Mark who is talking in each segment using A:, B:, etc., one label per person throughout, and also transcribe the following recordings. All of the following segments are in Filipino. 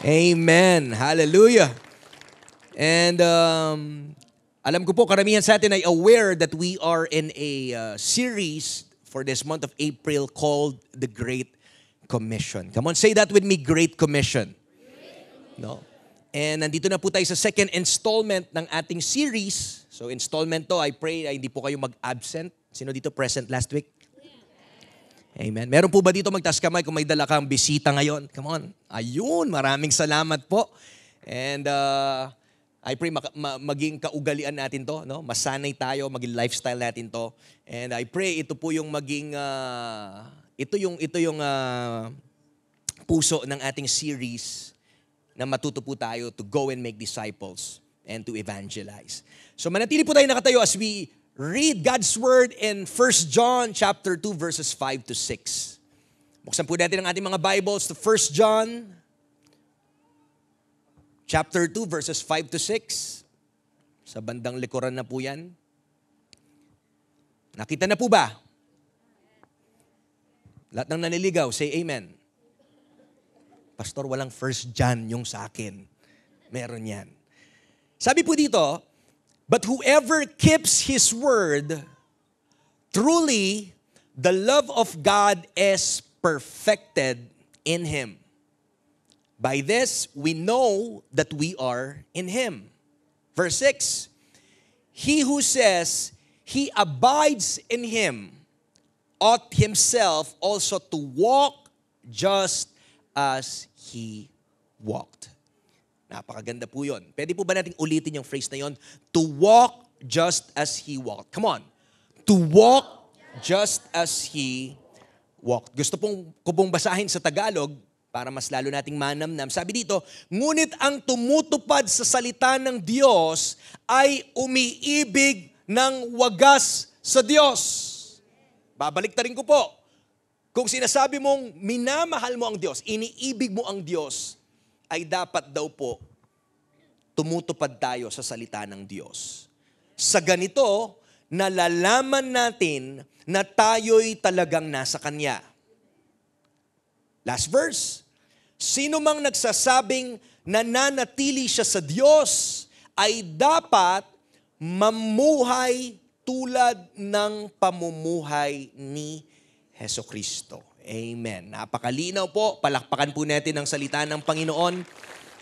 A: Amen. Hallelujah. And alam ko po, karamihan sa atin ay aware that we are in a series for this month of April called The Great Commission. Come on, say that with me, Great Commission. No? And nandito na po tayo sa second installment ng ating series. So installment to, I pray ay hindi po kayo mag-absent. Sino dito present last week? Amen. Meron po ba dito magtaas kamay kung may dala kang bisita ngayon? Come on. Ayun, maraming salamat po. And I pray maging kaugalian natin to, no? Masanay tayo, maging lifestyle natin to. And I pray ito po yung maging ito yung puso ng ating series na matuto po tayo to go and make disciples and to evangelize. So manatili po tayo nakatayo as we read God's Word in 1 John chapter 2 verses 5 to 6. Buksan po natin ang ating mga Bibles to 1 John chapter 2 verses 5 to 6. Sa bandang likuran na po yan. Nakita na po ba? Lahat ng naniligaw, say amen. Pastor, walang 1 John yung sa akin. Meron yan. Sabi po dito, but whoever keeps His word, truly, the love of God is perfected in Him. By this, we know that we are in Him. Verse 6, he who says he abides in Him ought himself also to walk just as He walked. Napakaganda po yun. Pwede po ba natin ulitin yung phrase na yun? To walk just as He walked. Come on. To walk just as He walked. Gusto ko pong basahin sa Tagalog para mas lalo nating manamnam. Sabi dito, ngunit ang tumutupad sa salita ng Diyos ay umiibig ng wagas sa Diyos. Babalik ta rin ko po. Kung sinasabi mong minamahal mo ang Diyos, iniibig mo ang Diyos, ay dapat daw po tumutupad tayo sa salita ng Diyos. Sa ganito, nalalaman natin na tayo'y talagang nasa Kanya. Last verse, sino mang nagsasabing nananatili siya sa Diyos ay dapat mamuhay tulad ng pamumuhay ni Hesukristo. Amen. Napakalinaw po. Palakpakan po natin ang salita ng Panginoon.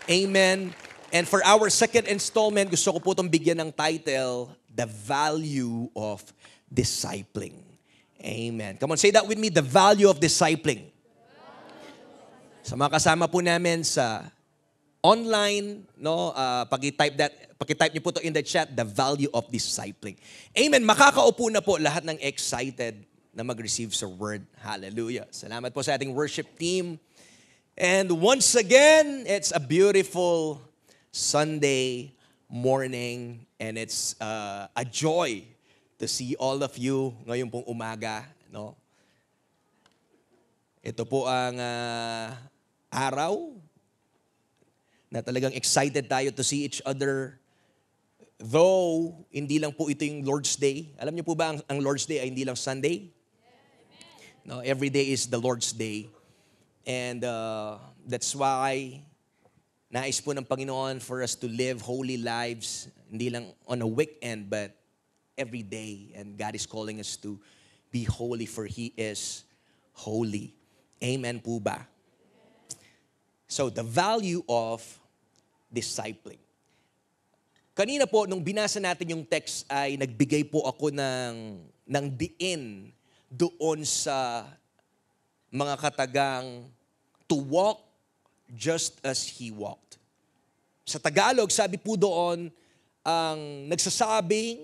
A: Amen. And for our second installment, gusto ko po itong bigyan ng title, The Value of Discipling. Amen. Come on, say that with me, the value of discipling. Sa mga kasama po namin sa online, no, paki-type niyo po to in the chat, the value of discipling. Amen. Makakaupo na po lahat ng excited na mag-receive sa word. Hallelujah. Salamat po sa ating worship team. And once again, it's a beautiful Sunday morning and it's a joy to see all of you ngayon pong umaga, no? Ito po ang araw na talagang excited tayo to see each other. Though, hindi lang po ito yung Lord's Day. Alam niyo po ba ang Lord's Day ay hindi lang Sunday? No, every day is the Lord's Day. And that's why nais po ng Panginoon for us to live holy lives, hindi lang on a weekend, but every day. And God is calling us to be holy for He is holy. Amen po ba? So, the value of discipling. Kanina po, nung binasa natin yung text, ay nagbigay po ako ng diin doon sa mga katagang to walk just as He walked. Sa Tagalog, sabi po doon,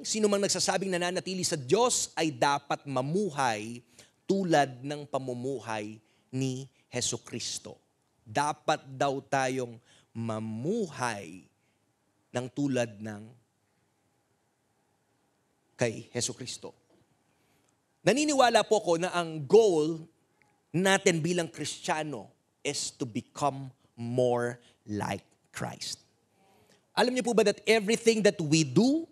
A: sino mang nagsasabing nananatili sa Diyos ay dapat mamuhay tulad ng pamumuhay ni Hesukristo. Dapat daw tayong mamuhay ng tulad ng kay Hesukristo. Naniniwala po ko na ang goal natin bilang Kristiyano is to become more like Christ. Alam niyo po ba that everything that we do,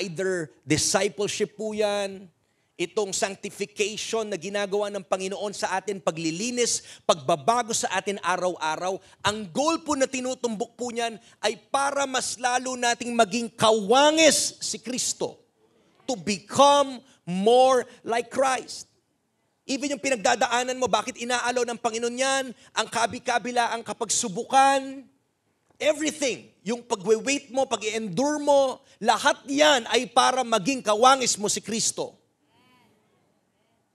A: either discipleship po yan, itong sanctification na ginagawa ng Panginoon sa atin, paglilinis, pagbabago sa atin araw-araw, ang goal po na tinutumbok po niyan ay para mas lalo nating maging kawangis si Kristo. To become more like Christ. Even yung pinagdadaanan mo, bakit inaalaw ng Panginoon yan, ang kabi-kabila, ang kapagsubukan, everything, yung pag-wait mo, pag-endure mo, lahat yan ay para maging kawangis mo si Kristo.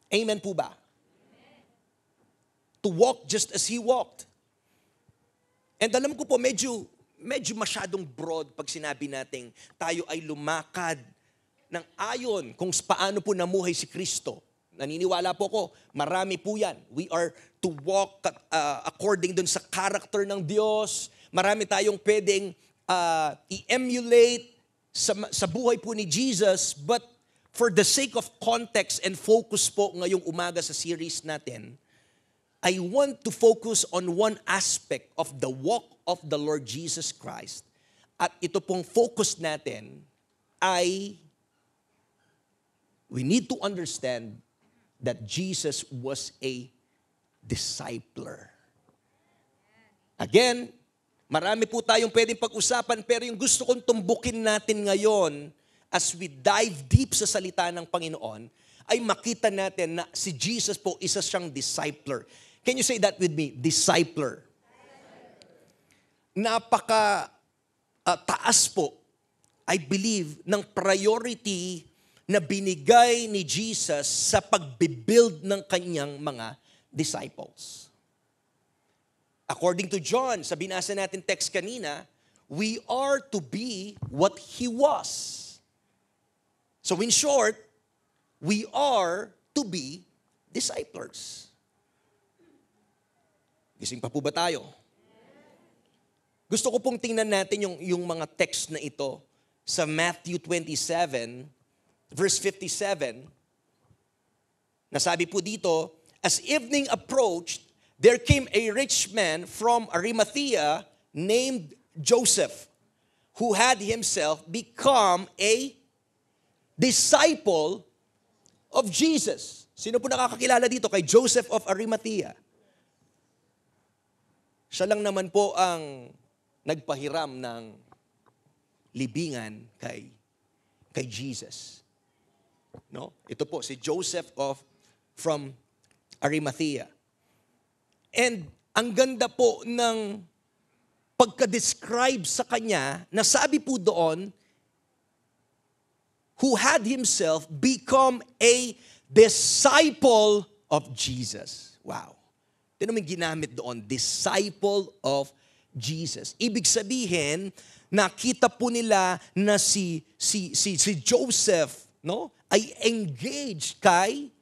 A: Amen po ba? To walk just as He walked. And alam ko po, medyo masyadong broad pag sinabi nating tayo ay lumakad ng ayon kung paano po namuhay si Kristo. Naniniwala po ko, marami po yan. We are to walk according dun sa character ng Diyos. Marami tayong pwedeng i-emulate sa buhay po ni Jesus. But for the sake of context and focus po ngayong umaga sa series natin, I want to focus on one aspect of the walk of the Lord Jesus Christ. At ito pong focus natin ay we need to understand that Jesus was a discipler. Again, marami po tayong pwedeng pag-usapan, pero yung gusto kong tumbukin natin ngayon as we dive deep sa salita ng Panginoon, ay makita natin na si Jesus po isa siyang discipler. Can you say that with me? Discipler. Napaka taas po, I believe, ng priority na binigay ni Jesus sa pagbibuild ng kanyang mga disciples. According to John, sa binasa natin text kanina, we are to be what He was. So in short, we are to be disciples. Gising pa po ba tayo? Gusto ko pong tingnan natin yung mga text na ito sa Matthew 27, Verse 57, nasabi po dito, as evening approached, there came a rich man from Arimathea named Joseph, who had himself become a disciple of Jesus. Sino po nakakakilala dito kay Joseph of Arimathea? Siya lang naman po ang nagpahiram ng libingan kay Jesus. No? Ito po, si Joseph from Arimathea. And ang ganda po ng pagka-describe sa kanya, nasabi po doon, who had himself become a disciple of Jesus. Wow. Ito naman ginamit doon, disciple of Jesus. Ibig sabihin, nakita po nila na si Joseph, no, ay engaged kay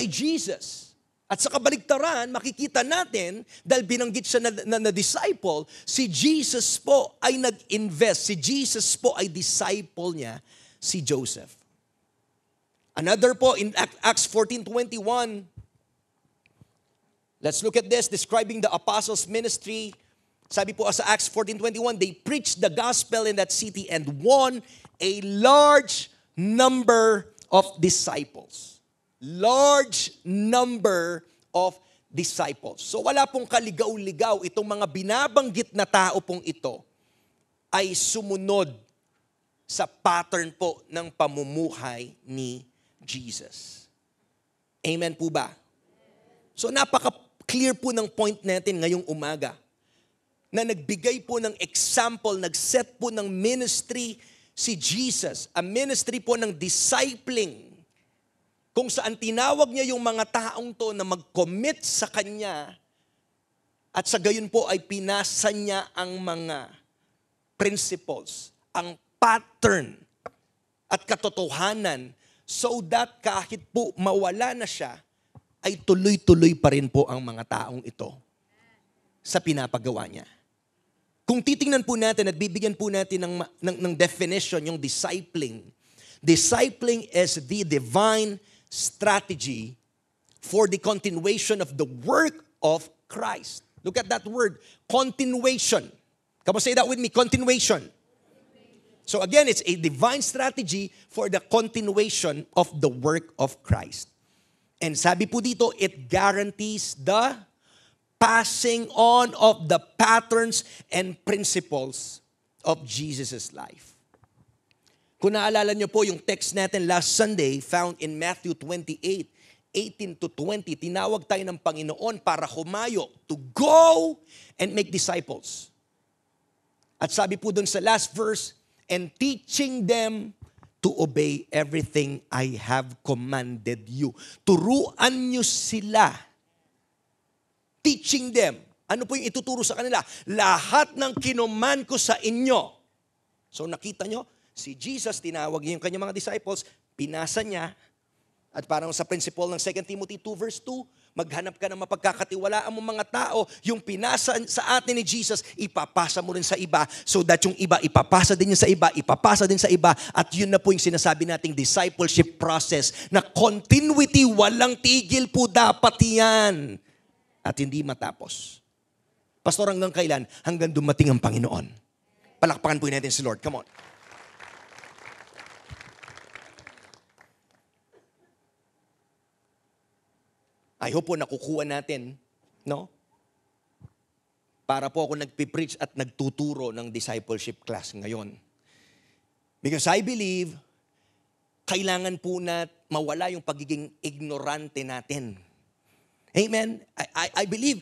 A: Jesus. At sa kabaligtaran, makikita natin, dahil binanggit siya na disciple, si Jesus po ay nag-invest. Si Jesus po ay disciple niya, si Joseph. Another po, in Acts 14:21, let's look at this, describing the apostles' ministry. Sabi po sa Acts 14:21, they preached the gospel in that city and won a large number of disciples. Large number of disciples. So wala pong kaligaw-ligaw. Itong mga binabanggit na tao pong ito ay sumunod sa pattern po ng pamumuhay ni Jesus. Amen po ba? So napaka-clear po ng point natin ngayong umaga na nagbigay po ng example, nag-set po ng ministry si Jesus, a ministry po ng discipling, kung saan tinawag niya yung mga taong to na mag-commit sa Kanya at sa gayon po ay pinasa niya ang mga principles, ang pattern at katotohanan so that kahit po mawala na siya, ay tuloy-tuloy pa rin po ang mga taong ito sa pinapagawa niya. Kung titingnan po natin at bibigyan po natin ng definition, yung discipling. Discipling is the divine strategy for the continuation of the work of Christ. Look at that word, continuation. Come on, say that with me, continuation. So again, it's a divine strategy for the continuation of the work of Christ. And sabi po dito, it guarantees the passing on of the patterns and principles of Jesus' life. Kung naalala nyo po yung text natin last Sunday found in Matthew 28:18 to 20, tinawag tayo ng Panginoon para humayo to go and make disciples. At sabi po dun sa last verse, and teaching them to obey everything I have commanded you. Turuan nyo sila. Teaching them. Ano po yung ituturo sa kanila? Lahat ng kinuman ko sa inyo. So nakita nyo, si Jesus, tinawag niya yung kanyang mga disciples, pinasa niya, at parang sa principle ng 2 Timothy 2 verse 2, maghanap ka ng mapagkakatiwalaan mo mga tao, yung pinasa sa atin ni Jesus, ipapasa mo rin sa iba, so that yung iba, ipapasa din sa iba, ipapasa din sa iba, at yun na po yung sinasabi nating discipleship process, na continuity, walang tigil po dapat yan, at hindi matapos. Pastor, hanggang kailan? Hanggang dumating ang Panginoon. Palakpakan po natin si Lord. Come on. I hope po nakukuha natin, no? Para po ako nagpipreach at nagtuturo ng discipleship class ngayon. Because I believe, kailangan po na mawala yung pagiging ignorante natin. Amen? I believe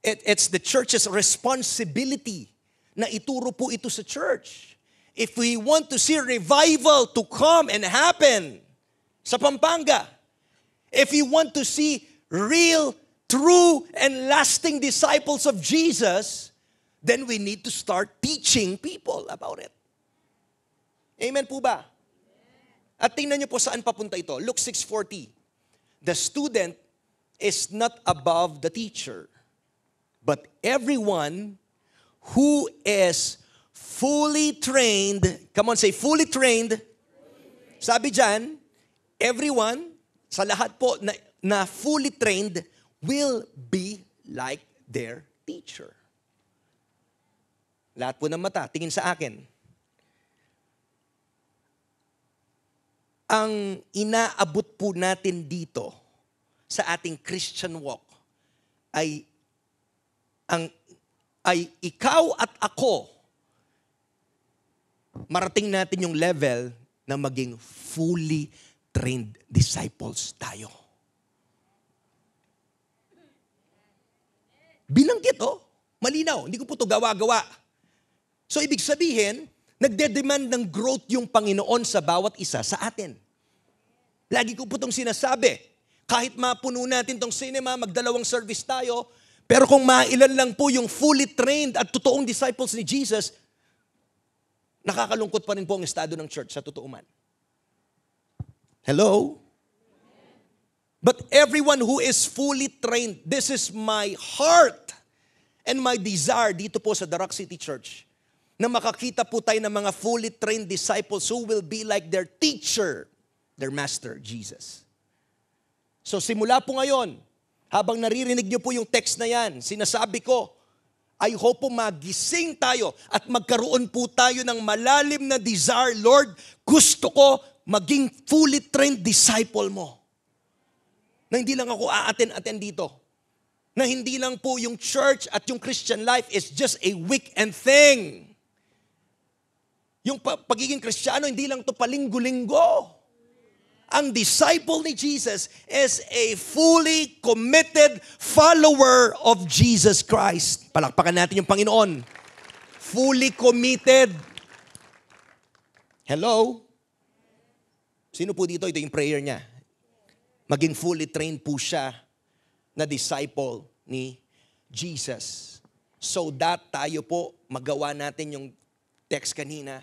A: it's the church's responsibility na ituro po ito sa church. If we want to see revival to come and happen sa Pampanga, if we want to see real, true, and lasting disciples of Jesus, then we need to start teaching people about it. Amen po ba? At tingnan niyo po saan papunta ito. Luke 6:40. The student is not above the teacher, but everyone who is fully trained, come on, say fully trained. Sabi dyan, everyone, sa lahat po na fully trained will be like their teacher. Lahat po ng mata, tingin sa akin. Ang inaabot po natin dito sa ating Christian walk ay ikaw at ako, marating natin yung level na maging fully trained disciples tayo. Binanggit, malinaw. Hindi ko po ito gawa-gawa. So, ibig sabihin, nagde-demand ng growth yung Panginoon sa bawat isa sa atin. Lagi ko po itong sinasabi, kahit mapuno natin itong cinema, magdalawang service tayo, pero kung mailan lang po yung fully trained at totoong disciples ni Jesus, nakakalungkot pa rin po ang estado ng church sa totoo man. Hello? But everyone who is fully trained, this is my heart and my desire dito po sa Darak City Church, na makakita po tayo ng mga fully trained disciples who will be like their teacher, their master, Jesus. So simula po ngayon, habang naririnig niyo po yung text na yan, sinasabi ko, I hope po magising tayo at magkaroon po tayo ng malalim na desire, Lord, gusto ko maging fully trained disciple mo. Na hindi lang ako aaten-aten dito. Na hindi lang po yung church at yung Christian life is just a weekend thing. Yung pagiging Kristiyano, hindi lang to palinggo-linggo. Ang disciple ni Jesus is a fully committed follower of Jesus Christ. Palakpakan natin yung Panginoon. Fully committed. Hello? Sino po dito? Ito yung prayer niya. Maging fully trained po siya na disciple ni Jesus. So that tayo po magawa natin yung text kanina,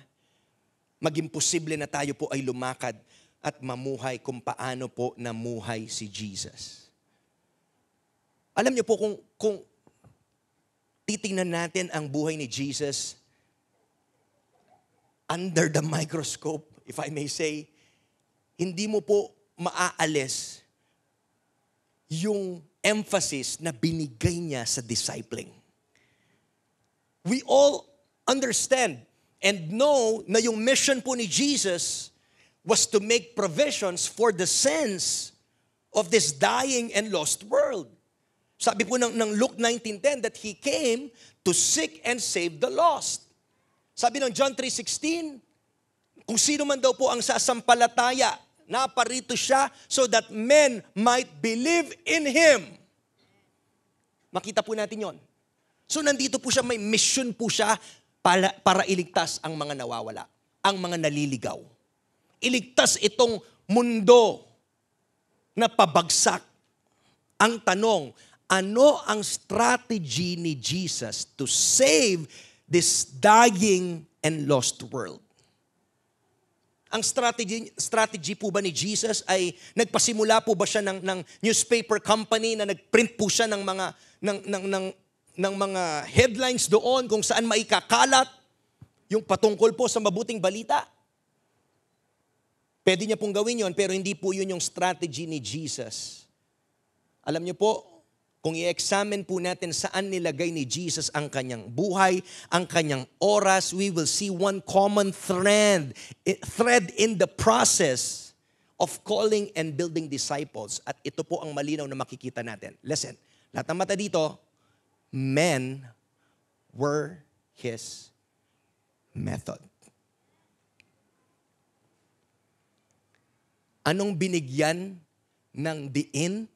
A: maging posible na tayo po ay lumakad at mamuhay kung paano po namuhay si Jesus. Alam niyo po kung titingnan natin ang buhay ni Jesus under the microscope, if I may say, hindi mo po maaalis yung emphasis na binigay niya sa discipling. We all understand and know na yung mission po ni Jesus was to make provisions for the sins of this dying and lost world. Sabi po ng Luke 19:10 that He came to seek and save the lost. Sabi ng John 3:16, kung sino man daw po ang sasampalataya, naparito siya so that men might believe in Him. Makita po natin yon. So nandito po siya, may mission po siya para iligtas ang mga nawawala, ang mga naliligaw. Iligtas itong mundo na pabagsak. Ang tanong, ano ang strategy ni Jesus to save this dying and lost world? Ang strategy po ba ni Jesus ay nagpasimula po ba siya ng newspaper company na nagprint po siya ng mga headlines doon kung saan maikakalat yung patungkol po sa mabuting balita? Pwede niya pong gawin yon, pero hindi po yun yung strategy ni Jesus. Alam niyo po, kung i-examine po natin saan nilagay ni Jesus ang kanyang buhay, ang kanyang oras, we will see one common thread in the process of calling and building disciples. At ito po ang malinaw na makikita natin. Listen, lahat ng mata dito, men were His method. Anong binigyan ng diin?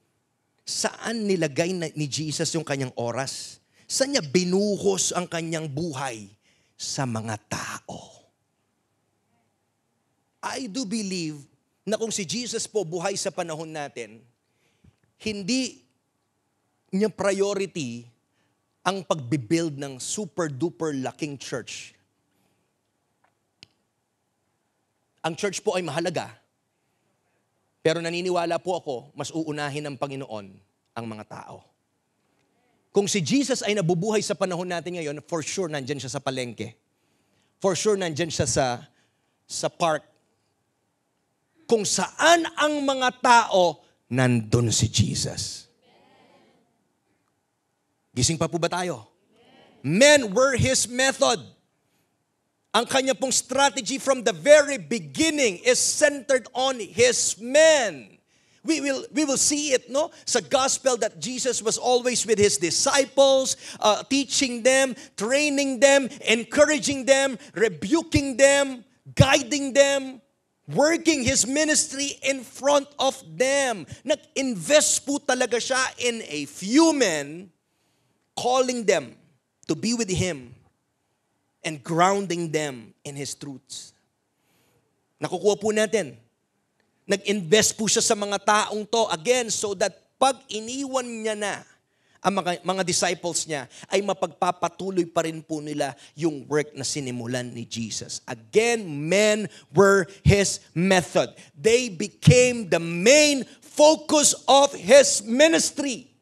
A: Saan nilagay ni Jesus yung kanyang oras? Saan niya binuhos ang kanyang buhay? Sa mga tao. I do believe na kung si Jesus po buhay sa panahon natin, hindi niya priority ang pagbibuild ng super-duper laking church. Ang church po ay mahalaga. Pero naniniwala po ako, mas uunahin ng Panginoon ang mga tao. Kung si Jesus ay nabubuhay sa panahon natin ngayon, for sure nandyan siya sa palengke. For sure nandyan siya sa park. Kung saan ang mga tao, nandun si Jesus. Gising pa po ba tayo? Men were His method. Ang kanya pong strategy from the very beginning is centered on His men. We will see it, no? Sa gospel that Jesus was always with His disciples, teaching them, training them, encouraging them, rebuking them, guiding them, working His ministry in front of them. Nag-invest po talaga siya in a few men, calling them to be with Him and grounding them in His truths. Nakukuha po natin. Nag-invest po siya sa mga taong to, again, so that pag iniwan niya na ang mga disciples niya, ay mapagpapatuloy pa rin po nila yung work na sinimulan ni Jesus. Again, men were His method. They became the main focus of His ministry.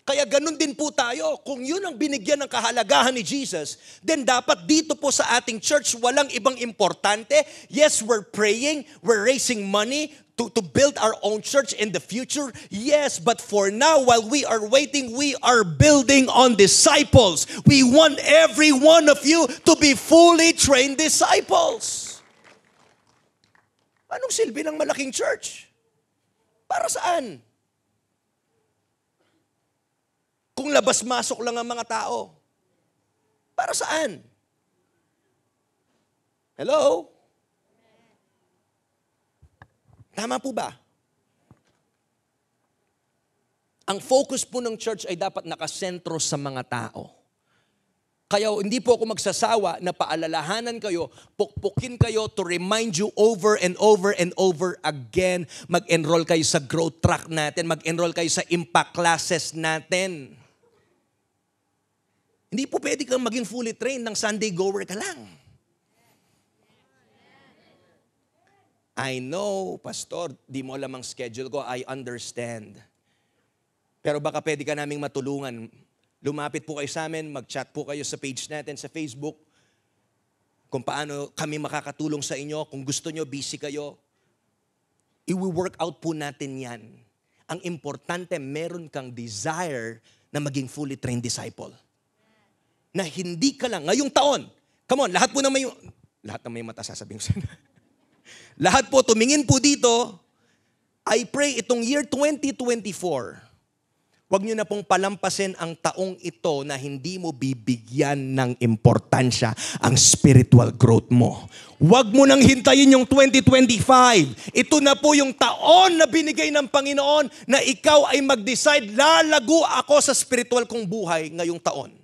A: Kaya ganun din po tayo. Kung yun ang binigyan ng kahalagahan ni Jesus, then dapat dito po sa ating church, walang ibang importante. Yes, we're praying, we're raising money to build our own church in the future. Yes, but for now, while we are waiting, we are building on disciples. We want every one of you to be fully trained disciples. Anong silbi ng malaking church? Para saan? Kung labas-masok lang ang mga tao, para saan? Hello? Tama po ba? Ang focus po ng church ay dapat nakasentro sa mga tao. Kaya hindi po ako magsasawa na paalalahanan kayo, pukpukin kayo to remind you over and over and over again. Mag-enroll kayo sa growth track natin, mag-enroll kayo sa impact classes natin. Hindi po pwede kang maging fully trained ng Sunday goer ka lang. I know, Pastor, di mo alam ang schedule ko. I understand. Pero baka pwede ka naming matulungan. Lumapit po kayo sa amin, mag-chat po kayo sa page natin sa Facebook. Kung paano kami makakatulong sa inyo. Kung gusto nyo, busy kayo. I-work out po natin yan. Ang importante, meron kang desire na maging fully trained disciple. Na hindi ka lang, ngayong taon, Come on, lahat na may mata sasabihin ko sana. Lahat po, tumingin po dito. I pray itong year 2024, huwag nyo na pong palampasin ang taong ito na hindi mo bibigyan ng importansya ang spiritual growth mo. Huwag mo nang hintayin yung 2025. Ito na po yung taon na binigay ng Panginoon na ikaw ay mag-decide, lalago ako sa spiritual kong buhay ngayong taon.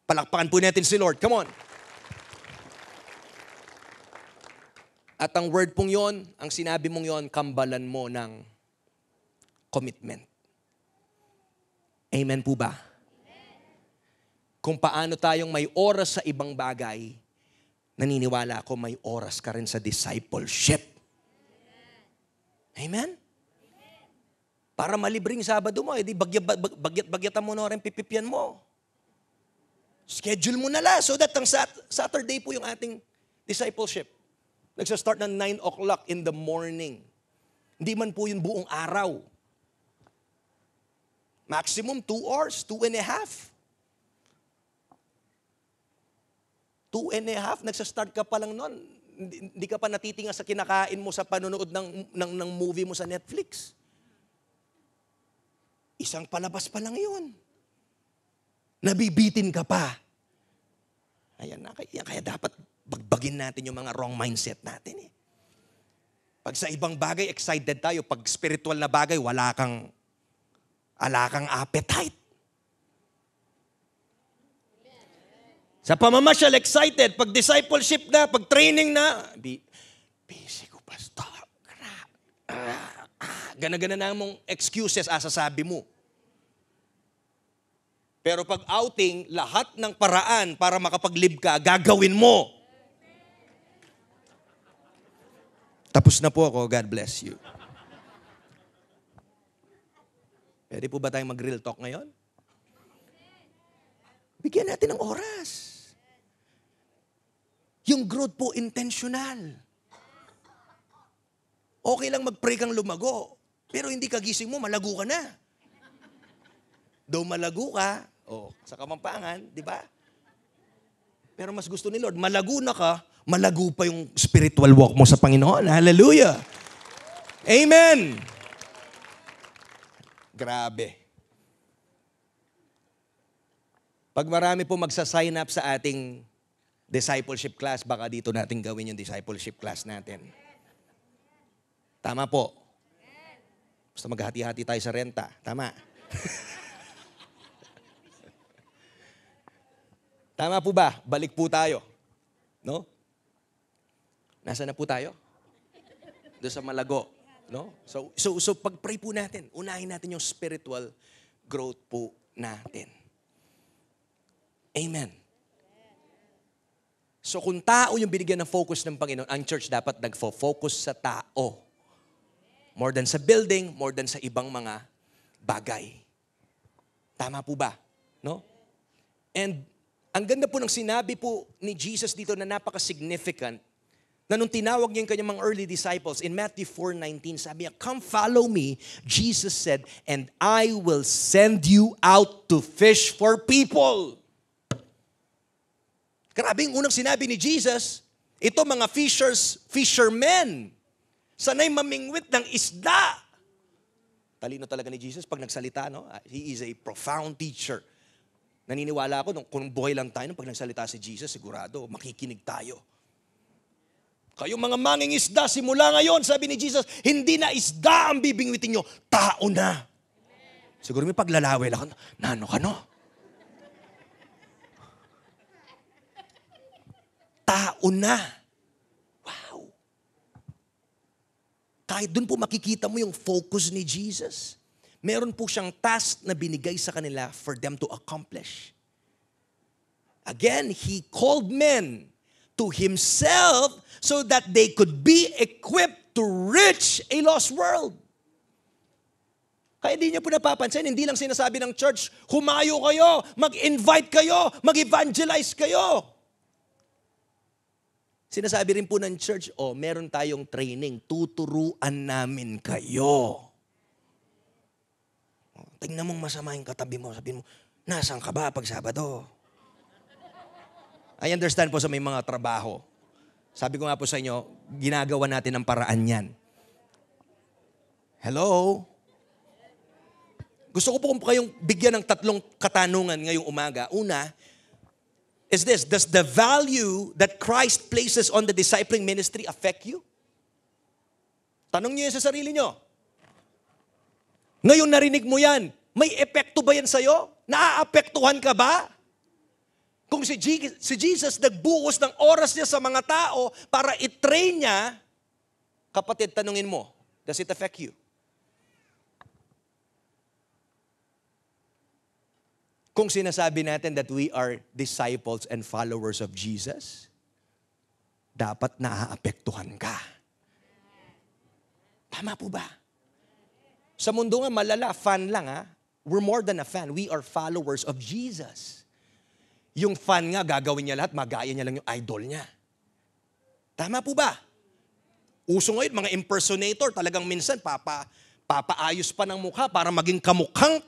A: Palakpakan po natin si Lord. Come on. At ang word pong yon, ang sinabi mong yon, kambalan mo ng commitment. Amen po ba? Kung paano tayong may oras sa ibang bagay, naniniwala ako may oras ka rin sa discipleship. Amen? Para malibring Sabado mo, edi bagyat-bagyatan mo na rin pipipyan mo. Schedule mo na lang so that ang Saturday po yung ating discipleship. Nagsa-start ng 9 o'clock in the morning. Hindi man po yung buong araw. Maximum 2 hours, 2.5. 2.5, nagsa-start ka pa lang nun. Hindi ka pa natitinga sa kinakain mo sa panonood ng movie mo sa Netflix. Isang palabas pa lang yun. Nabibitin ka pa. Ayan na, kaya dapat bagbagin natin yung mga wrong mindset natin eh. Pag sa ibang bagay, excited tayo. Pag spiritual na bagay, wala kang appetite. Sa pamamasyal, excited. Pag discipleship na, pag training na, busy ko, pastor. Gana-gana na mong excuses asasabi mo. Pero pag outing, lahat ng paraan para makapag-live ka, gagawin mo. Tapos na po ako. God bless you. Pwede po ba tayong mag-real talk ngayon? Bigyan natin ng oras. Yung growth po, intentional. Okay lang mag-pray kang lumago. Pero hindi ka gising mo, malago ka na. Though malago ka, sa Kamampangan, di ba? Pero mas gusto ni Lord, malago na ka, malago pa yung spiritual walk mo sa Panginoon. Hallelujah! Amen! Grabe. Pag marami po magsa-sign up sa ating discipleship class, baka dito natin gawin yung discipleship class natin. Tama po. Basta maghati-hati tayo sa renta. Tama. Tama po ba? Balik po tayo. No? Nasaan na po tayo? Doon sa Malago. No? So pag-pray po natin, unahin natin yung spiritual growth po natin. Amen. So kung tao yung binigyan ng focus ng Panginoon, ang church dapat nagfo-focus sa tao. More than sa building, more than sa ibang mga bagay. Tama po ba? No? And ang ganda po ng sinabi po ni Jesus dito na napaka-significant na nung tinawag niya yung kanyang mga early disciples, in Matthew 4:19, sabi niya, "Come follow me," Jesus said, "and I will send you out to fish for people." Grabe yung unang sinabi ni Jesus, ito mga fishermen, sanay mamingwit ng isda. Talino talaga ni Jesus pag nagsalita, no? He is a profound teacher. Naniniwala ako, kung buhay lang tayo, pag nagsalita si Jesus, sigurado, makikinig tayo. Kayong mga mangingisda, simula ngayon, sabi ni Jesus, hindi na isda ang bibingwitin nyo, tao na. Siguro may paglalaway lang, nano ka no? Tao na. Wow. Kahit dun po makikita mo yung focus ni Jesus. Meron po siyang task na binigay sa kanila for them to accomplish. Again, He called men to Himself so that they could be equipped to reach a lost world. Kaya hindi niyo po napapansin, hindi lang sinasabi ng church, humayo kayo, mag-invite kayo, mag-evangelize kayo. Sinasabi rin po ng church, meron tayong training, tuturuan namin kayo. Tingnan mong masama yung katabi mo, sabihin mo, nasaan ka ba pag Sabado? I understand po sa may mga trabaho. Sabi ko nga po sa inyo, ginagawa natin ang paraan yan. Hello? Gusto ko po kayong bigyan ng 3 katanungan ngayong umaga. Una, is this, does the value that Christ places on the discipling ministry affect you? Tanong niyo yan sa sarili niyo. Ngayon narinig mo yan, may epekto ba yan sa'yo? Naaapektuhan ka ba? Kung si Jesus nagbuhos ng oras niya sa mga tao para i-train niya, kapatid, tanungin mo, does it affect you? Kung sinasabi natin that we are disciples and followers of Jesus, dapat naaapektuhan ka. Tama po ba? Sa mundo nga malala, fan lang ha. We're more than a fan. We are followers of Jesus. Yung fan nga, gagawin niya lahat, magaya niya lang yung idol niya. Tama po ba? Uso ngayon, mga impersonator, talagang minsan papaayos pa ng mukha para maging kamukhang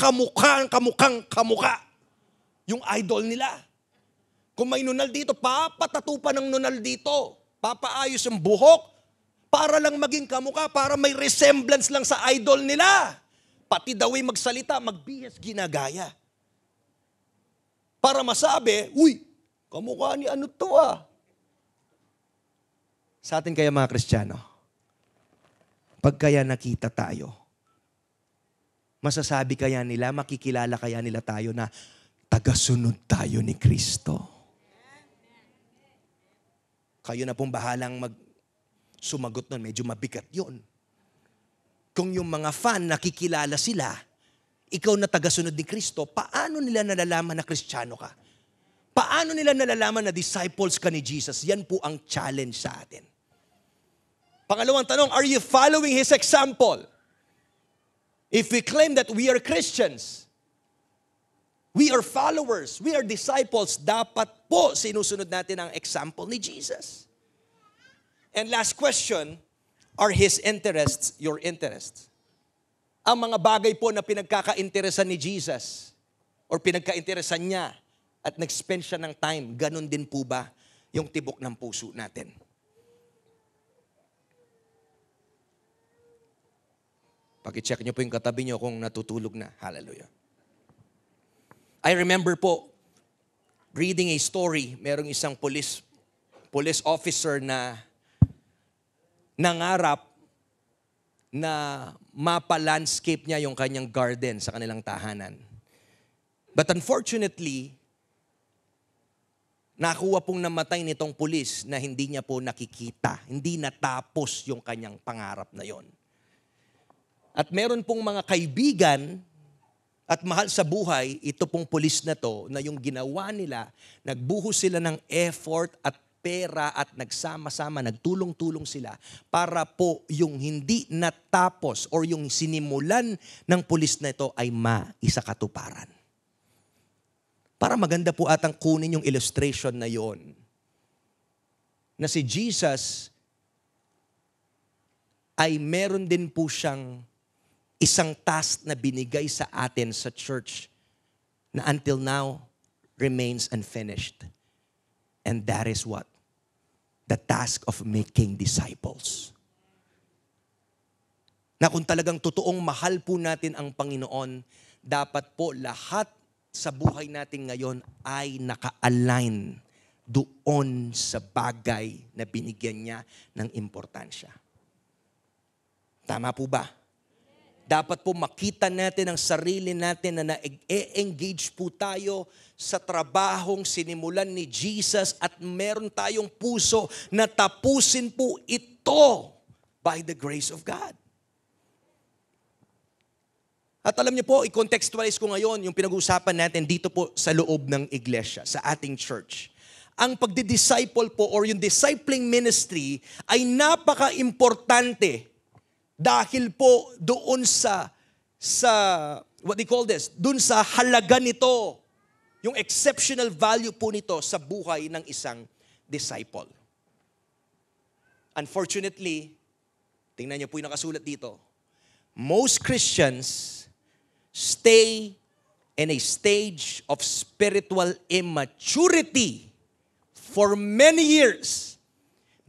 A: yung idol nila. Kung may nunal dito, papatato pa ng nunal dito. Papaayos yung buhok para lang maging kamukha, para may resemblance lang sa idol nila. Pati daw ay magsalita, magbihas, ginagaya. Para masabi, uy, kamukha ni ano to ah. Sa atin kaya mga Kristiyano, pag kaya nakita tayo, masasabi kaya nila, makikilala kaya nila tayo na tagasunod tayo ni Kristo. Kayo na pong bahalang sumagot nun, medyo mabigat yun. Kung yung mga fan nakikilala sila, ikaw na tagasunod ni Kristo, paano nila nalalaman na Kristiyano ka? Paano nila nalalaman na disciples ka ni Jesus? Yan po ang challenge sa atin. Pangalawang tanong, are you following His example? If we claim that we are Christians, we are followers, we are disciples, dapat po sinusunod natin ang example ni Jesus. And last question, are His interests your interests? Ang mga bagay po na pinagkakainteresan ni Jesus or pinagkainteresan niya at nag-spend siya ng time, ganun din po ba yung tibok ng puso natin? Paki-check niyo po yung katabi niyo kung natutulog na. Hallelujah. I remember po, reading a story, merong isang police officer na nangarap na mapa-landscape niya yung kanyang garden sa kanilang tahanan. But unfortunately, nakuha pong namatay nitong pulis na hindi niya po nakikita. Hindi natapos yung kanyang pangarap na yon. At meron pong mga kaibigan at mahal sa buhay, ito pong pulis na to, na yung ginawa nila, nagbuhos sila ng effort at pera at nagsama-sama, nagtulong-tulong sila para po yung hindi natapos or yung sinimulan ng pulis na ito ay maisakatuparan. Para maganda po atang kunin yung illustration na yon. Na si Jesus ay meron din po siyang isang task na binigay sa atin sa church na until now remains unfinished. And that is what? The task of making disciples. Na kung talagang totoong mahal po natin ang Panginoon, dapat po lahat sa buhay natin ngayon ay naka-align doon sa bagay na binigyan niya ng importansya. Tama po ba? Dapat po makita natin ang sarili natin na na-engage po tayo sa trabahong sinimulan ni Jesus at meron tayong puso na tapusin po ito by the grace of God. At alam niyo po, i-contextualize ko ngayon yung pinag-uusapan natin dito po sa loob ng iglesia, sa ating church. Ang pagdi-disciple po or yung discipling ministry ay napaka-importante. Dahil po doon sa what they call this, doon sa halaga nito, yung exceptional value po nito sa buhay ng isang disciple. Unfortunately, tingnan niyo po yung nakasulat dito, most Christians stay in a stage of spiritual immaturity for many years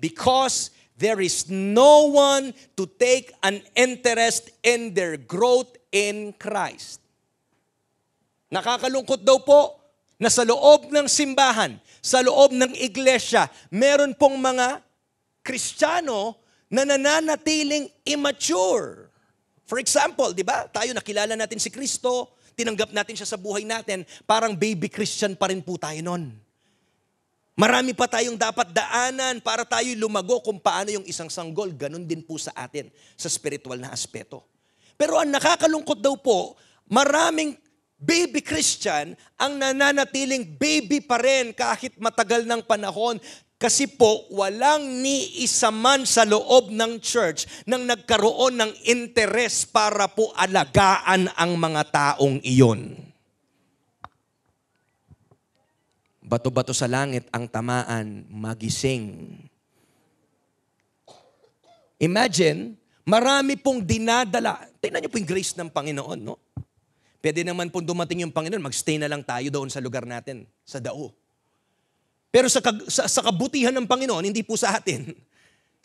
A: because there is no one to take an interest in their growth in Christ. Nakakalungkot daw po na sa loob ng simbahan, sa loob ng iglesia, meron pong mga Kristiyano na nananatiling immature. For example, di ba? Tayo nakilala natin si Kristo, tinanggap natin siya sa buhay natin, parang baby Christian pa rin po tayo nun. Marami pa tayong dapat daanan para tayo lumago kung paano yung isang sanggol. Ganon din po sa atin sa spiritual na aspeto. Pero ang nakakalungkot daw po, maraming baby Christian ang nananatiling baby pa rin kahit matagal ng panahon kasi po walang ni isa man sa loob ng church nang nagkaroon ng interes para po alagaan ang mga taong iyon. Bato-bato sa langit ang tamaan, magising. Imagine, marami pong dinadala. Tingnan niyo po yung grace ng Panginoon, no? Pwede naman po dumating yung Panginoon, magstay na lang tayo doon sa lugar natin, sa dao. Pero sa kabutihan ng Panginoon, hindi po sa atin.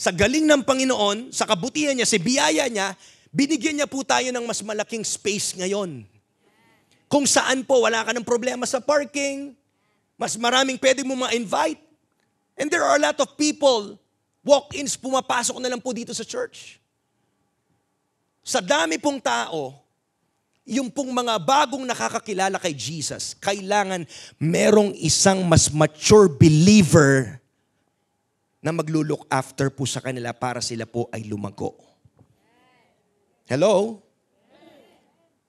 A: Sa galing ng Panginoon, sa kabutihan niya, sa biyaya niya, binigyan niya po tayo ng mas malaking space ngayon. Kung saan po, wala ka ng problema sa parking, mas maraming pwede mo ma-invite. And there are a lot of people, walk-ins, pumapasok na lang po dito sa church. Sa dami pong tao, yung pong mga bagong nakakakilala kay Jesus, kailangan merong isang mas mature believer na maglulook after po sa kanila para sila po ay lumago. Hello?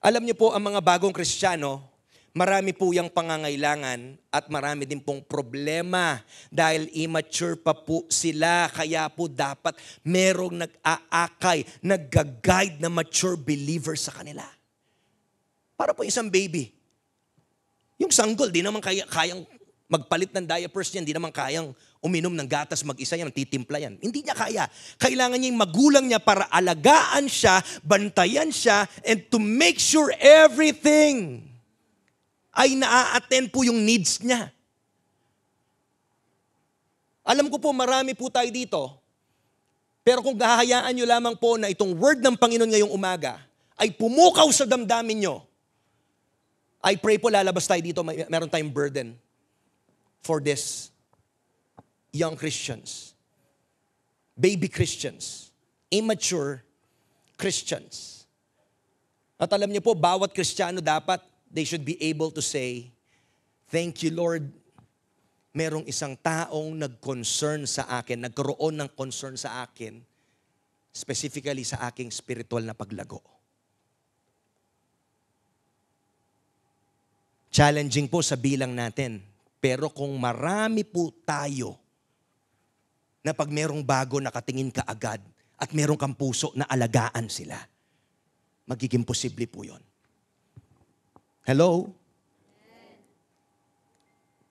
A: Alam niyo po, ang mga bagong Kristiyano, marami po yung pangangailangan at marami din pong problema dahil immature pa po sila. Kaya po dapat merong nag-aakay, nag-guide na mature believer sa kanila. Para po isang baby. Yung sanggol, di naman kayang magpalit ng diapers niyan, di naman kayang uminom ng gatas mag-isa yan, titimpla yan. Hindi niya kaya. Kailangan niya yung magulang niya para alagaan siya, bantayan siya, and to make sure everything ay naa-attend po yung needs niya. Alam ko po, marami po tayo dito. Pero kung hahayaan nyo lamang po na itong word ng Panginoon ngayong umaga ay pumukaw sa damdamin nyo, I pray po lalabas tayo dito, meron tayong burden for this young Christians, baby Christians, immature Christians. At alam niyo po, bawat Kristiyano dapat, they should be able to say, thank you Lord, merong isang taong nag-concern sa akin, nagkaroon ng concern sa akin, specifically sa aking spiritual na paglago. Challenging po sa bilang natin. Pero kung marami po tayo na pag merong bago nakatingin ka agad at merong kang puso na alagaan sila, magiging posible po yun. Hello?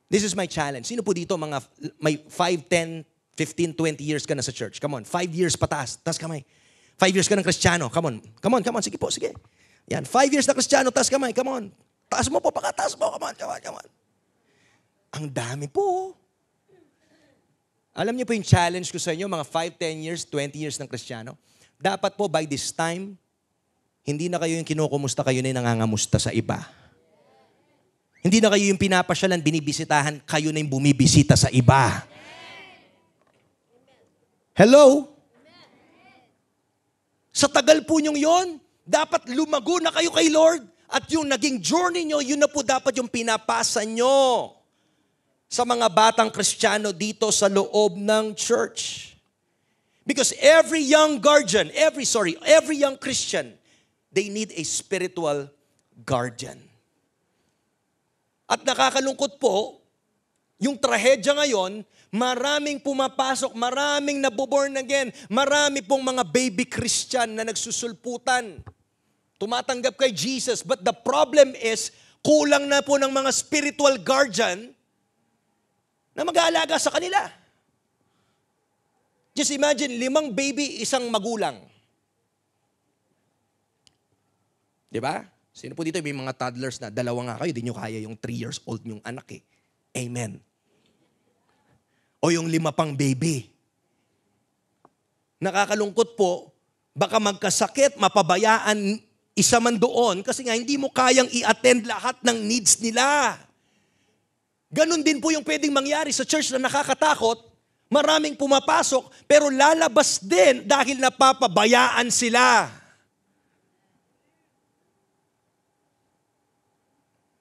A: This is my challenge. Sino po dito mga may 5, 10, 15, 20 years ka na sa church? Come on, 5 years pataas. Taas kamay. 5 years ka ng Kristiyano. Come on. Sige po, sige. Yan, 5 years na Kristiyano, taas kamay. Come on. Taas mo po, pakataas mo. Come on. Ang dami po. Alam niyo po yung challenge ko sa inyo, mga 5, 10 years, 20 years ng Kristiyano. Dapat po by this time, hindi na kayo yung kinukumusta, kayo na yung nangangamusta sa iba. Hindi na kayo yung pinapasyalan, binibisitahan, kayo na yung bumibisita sa iba. Hello? Sa tagal po nyong yon, dapat lumago na kayo kay Lord. At yung naging journey nyo, yun na po dapat yung pinapasa nyo sa mga batang Kristiyano dito sa loob ng church. Because every young Christian, they need a spiritual guardian. At nakakalungkot po, yung trahedya ngayon, maraming pumapasok, maraming naboborn again, marami pong mga baby Christian na nagsusulputan. Tumatanggap kay Jesus, but the problem is, kulang na po ng mga spiritual guardian na mag-aalaga sa kanila. Just imagine, 5 baby, isang magulang. Di ba? Sino po dito, may mga toddlers na 2 nga kayo, di nyo kaya yung 3 years old yung anak eh. Amen. o yung 5 pang baby. Nakakalungkot po, baka magkasakit, mapabayaan isa man doon kasi nga hindi mo kayang i-attend lahat ng needs nila. Ganon din po yung pwedeng mangyari sa church na nakakatakot. Maraming pumapasok pero lalabas din dahil napapabayaan sila.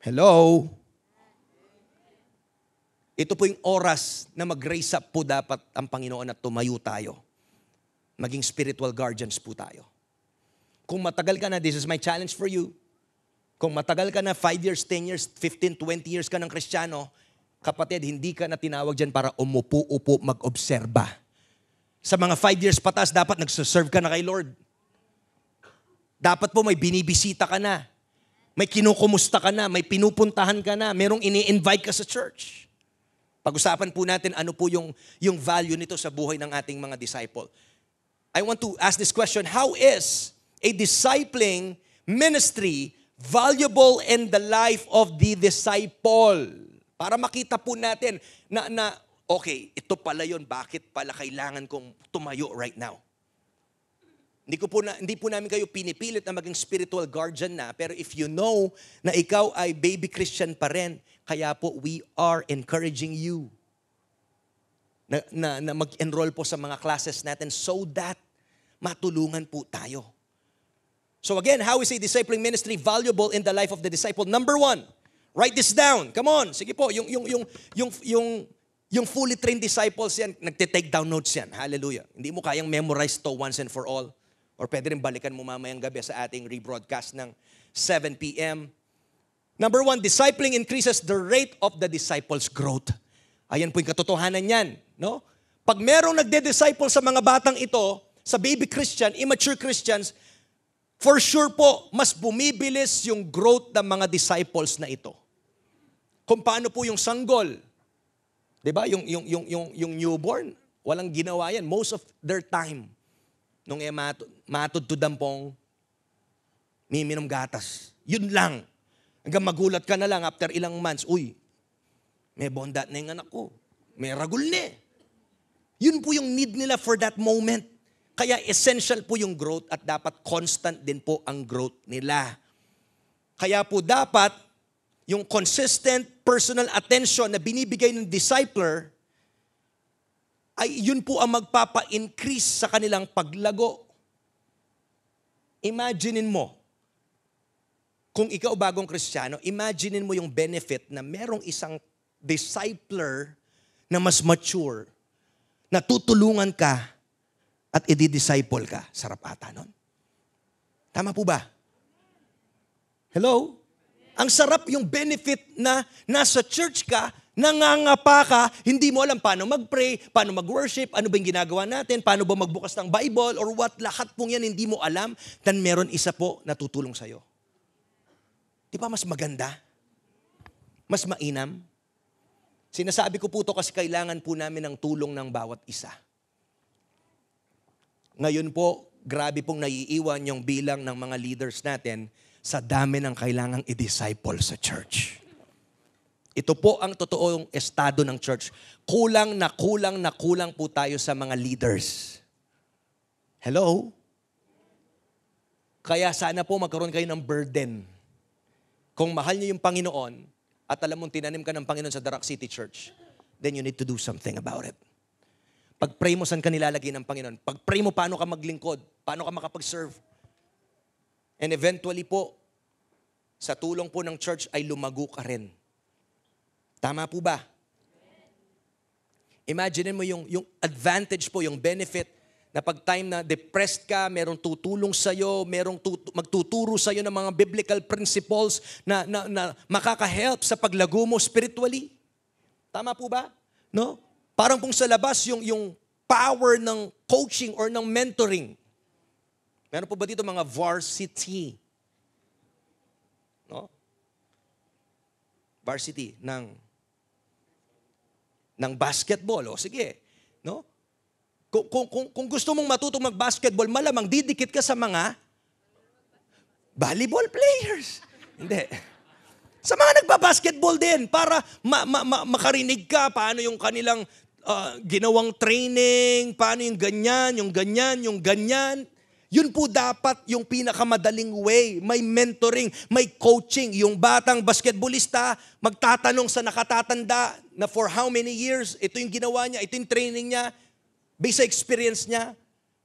A: Hello? Ito po yung oras na mag-raise up po dapat ang Panginoon at tumayo tayo. Maging spiritual guardians po tayo. Kung matagal ka na, this is my challenge for you. Kung matagal ka na, 5 years, 10 years, 15, 20 years ka ng Kristiyano, kapatid, hindi ka na tinawag dyan para umupo-upo, mag-obserba. Sa mga 5 years patas, dapat nagsaserve ka na kay Lord. Dapat po may binibisita ka na. May kinukumusta ka na, may pinupuntahan ka na, merong ini-invite ka sa church. Pag-usapan po natin ano po yung value nito sa buhay ng ating mga disciple. I want to ask this question, how is a discipling ministry valuable in the life of the disciple? Para makita po natin na okay, ito pala yun, bakit pala kailangan kong tumayo right now? Hindi po namin kayo pinipilit na maging spiritual guardian na, pero if you know na ikaw ay baby Christian pa rin, kaya po we are encouraging you na mag-enroll po sa mga classes natin so that matulungan po tayo. So again, how is a discipling ministry valuable in the life of the disciple? Number 1, write this down. Come on, sige po, yung fully trained disciples yan, nagte-take down notes yan. Hallelujah. Hindi mo kayang memorize to once and for all. Or pwede rin balikan mo mamayang gabi sa ating rebroadcast ng 7 p.m. Number 1, discipling increases the rate of the disciples' growth. Ayan po yung katotohanan yan. No? Pag merong nagde-disciple sa mga batang ito, sa baby Christian, immature Christians, for sure po, mas bumibilis yung growth ng mga disciples na ito. Kung paano po yung sanggol. Diba? Yung newborn, walang ginawa yan. Most of their time, nung matod to dampong, miminom gatas. Yun lang. Hanggang magulat ka na lang after ilang months, uy, may bondat na yung anak ko. May ragul na. Yun po yung need nila for that moment. Kaya essential po yung growth at dapat constant din po ang growth nila. Kaya po dapat yung consistent personal attention na binibigay ng discipler ay yun po ang magpapa-increase sa kanilang paglago. Imaginein mo, kung ikaw bagong Kristiyano, imaginein mo yung benefit na merong isang discipler na mas mature, na tutulungan ka at i-disciple ka. Sarap ata nun. Tama po ba? Hello? Ang sarap yung benefit na nasa church ka, nangangapa ka, hindi mo alam paano mag-pray, paano mag-worship, ano ba yung ginagawa natin, paano ba magbukas ng Bible, or what, lahat pong yan hindi mo alam, then meron isa po na tutulong sa'yo. Di ba mas maganda? Mas mainam? Sinasabi ko po ito kasi kailangan po namin ng tulong ng bawat isa. Ngayon po, grabe pong naiiwan yung bilang ng mga leaders natin sa dami ng kailangang i-disciple sa church. Ito po ang totoong estado ng church. Kulang na kulang po tayo sa mga leaders. Hello? Kaya sana po magkaroon kayo ng burden. Kung mahal niyo yung Panginoon at alam mong tinanim ka ng Panginoon sa Darak City Church, then you need to do something about it. Pag-pray mo, saan ka nilalagay ng Panginoon? Pag-pray mo, paano ka maglingkod? Paano ka makapag-serve? And eventually po, sa tulong po ng church ay lumago ka rin. Tama po ba? Imagine mo yung advantage po, yung benefit na pag time na depressed ka, merong tutulong sa'yo, merong magtuturo sa'yo ng mga biblical principles na makaka-help sa paglago mo spiritually. Tama po ba? No? Parang kung sa labas yung power ng coaching or ng mentoring. Meron po ba dito mga varsity? No? Varsity ng basketball. O sige, no? Kung gusto mong matutong mag-basketball, malamang didikit ka sa mga volleyball players. Hindi. Sa mga nagba-basketball din para makarinig ka paano yung kanilang ginawang training, paano yung ganyan, yung ganyan, yung ganyan. Yun po dapat yung pinakamadaling way. May mentoring, may coaching. Yung batang basketballista, magtatanong sa nakatatanda na for how many years, ito yung ginawa niya, ito yung training niya, based sa experience niya.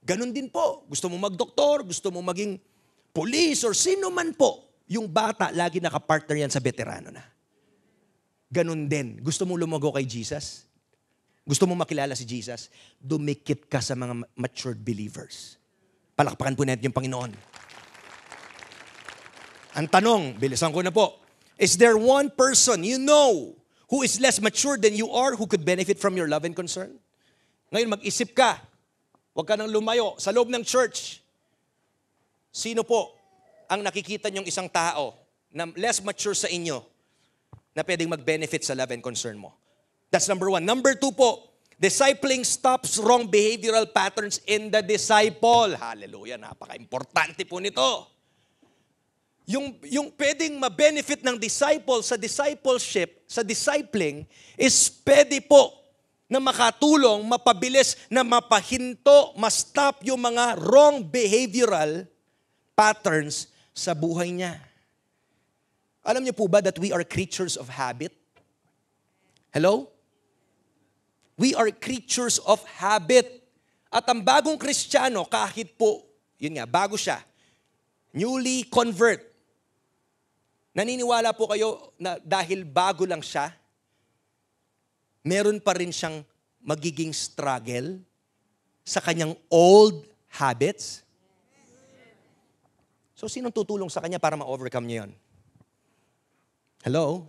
A: Ganun din po. Gusto mo magdoktor, gusto mo maging police, or sino man po. Yung bata, lagi nakapartner yan sa veterano na. Ganun din. Gusto mo lumago kay Jesus? Gusto mo makilala si Jesus? Dumikit ka sa mga matured believers. Palakpakan po natin yung Panginoon. Ang tanong, bilisan ko na po, is there one person you know who is less mature than you are who could benefit from your love and concern? Ngayon, mag-isip ka. Huwag ka nang lumayo. Sa loob ng church, sino po ang nakikita niyong isang tao na less mature sa inyo na pwedeng mag-benefit sa love and concern mo? That's number one. Number two po, discipling stops wrong behavioral patterns in the disciple. Hallelujah, napaka-importante po nito. Yung pwedeng ma-benefit ng disciple sa discipleship, sa discipling, is pwede po na makatulong, mapabilis, na mapahinto, ma-stop yung mga wrong behavioral patterns sa buhay niya. Alam niyo po ba that we are creatures of habit? Hello? We are creatures of habit. At ang bagong Kristiyano, kahit po, yun nga, bago siya, newly convert, naniniwala po kayo na dahil bago lang siya, meron pa rin siyang magiging struggle sa kanyang old habits? So, sinong tutulong sa kanya para ma-overcome niya yun? Hello?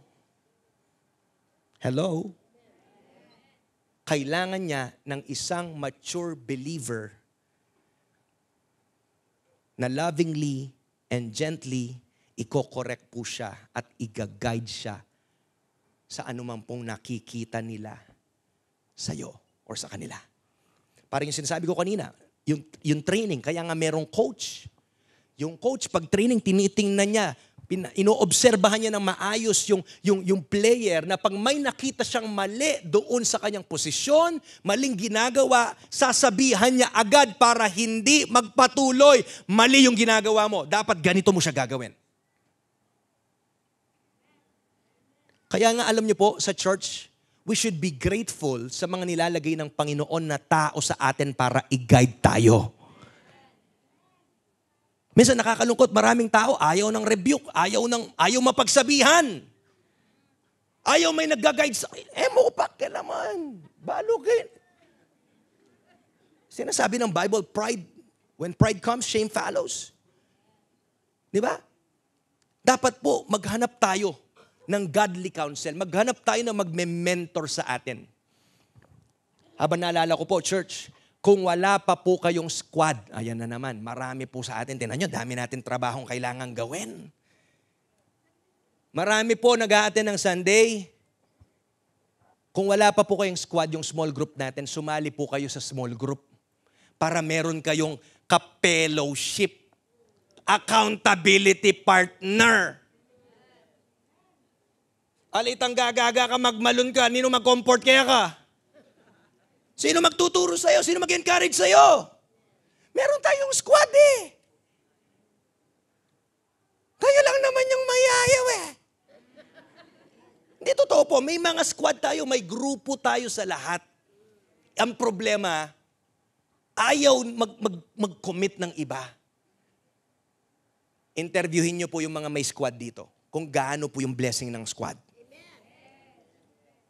A: Hello? Kailangan niya ng isang mature believer na lovingly and gently iko-correct po siya at i-guide siya sa anumang pong nakikita nila sa'yo or sa kanila. Parang yung sinasabi ko kanina, yung training, kaya nga merong coach. Yung coach, pag training, tinitingnan niya, inoobserbahan niya ng maayos yung player na pag may nakita siyang mali doon sa kanyang posisyon, maling ginagawa, sasabihan niya agad para hindi magpatuloy. Mali yung ginagawa mo. Dapat ganito mo siya gagawin. Kaya nga alam niyo po, sa church, we should be grateful sa mga nilalagay ng Panginoon na tao sa atin para i-guide tayo. Minsan nakakalungkot, maraming tao, ayaw ng rebuke, ayaw mapagsabihan. Ayaw may nag-guide sa akin. Mopak ka naman. Balugin. Sinasabi ng Bible, pride, when pride comes, shame follows. Di ba? Dapat po, maghanap tayo ng godly counsel. Maghanap tayo na magme-mentor sa atin. Habang naalala ko po, church, kung wala pa po kayong squad, ayan na naman, marami po sa atin. Tingnan nyo, dami natin trabahong kailangan gawin. Marami po nag-a-attend ng Sunday. Kung wala pa po kayong squad, yung small group natin, sumali po kayo sa small group para meron kayong ka-fellowship, accountability partner. Alitang gagaga ka, magmalon ka, nino mag-comfort kaya ka? Sino magtuturo sa'yo? Sino mag-encourage sa'yo? Meron tayong squad eh. Kayo lang naman yung mayayaw eh. Hindi totoo po, may mga squad tayo, may grupo tayo sa lahat. Ang problema, ayaw mag-commit ng iba. Interviewin niyo po yung mga may squad dito, kung gaano po yung blessing ng squad.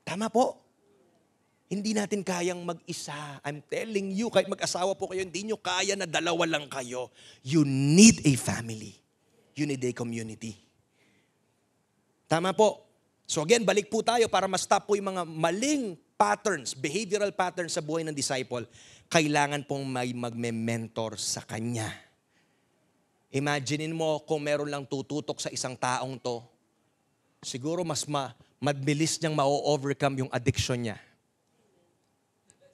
A: Tama po. Hindi natin kayang mag-isa. I'm telling you, kahit mag-asawa po kayo, hindi nyo kaya na dalawa lang kayo. You need a family. You need a community. Tama po. So again, balik po tayo para ma-stop po yung mga maling patterns, behavioral patterns sa buhay ng disciple. Kailangan pong may magme-mentor sa kanya. Imaginein mo kung meron lang tututok sa isang taong to, siguro mas mabilis niyang ma-overcome yung addiction niya.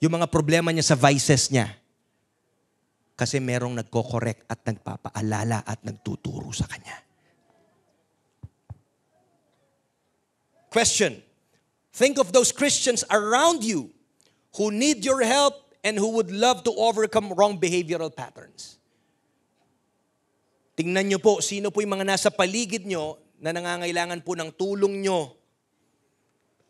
A: Yung mga problema niya sa vices niya. Kasi merong nagko-correct at nagpapaalala at nagtuturo sa kanya. Question. Think of those Christians around you who need your help and who would love to overcome wrong behavioral patterns. Tingnan nyo po, sino po yung mga nasa paligid nyo na nangangailangan po ng tulong nyo,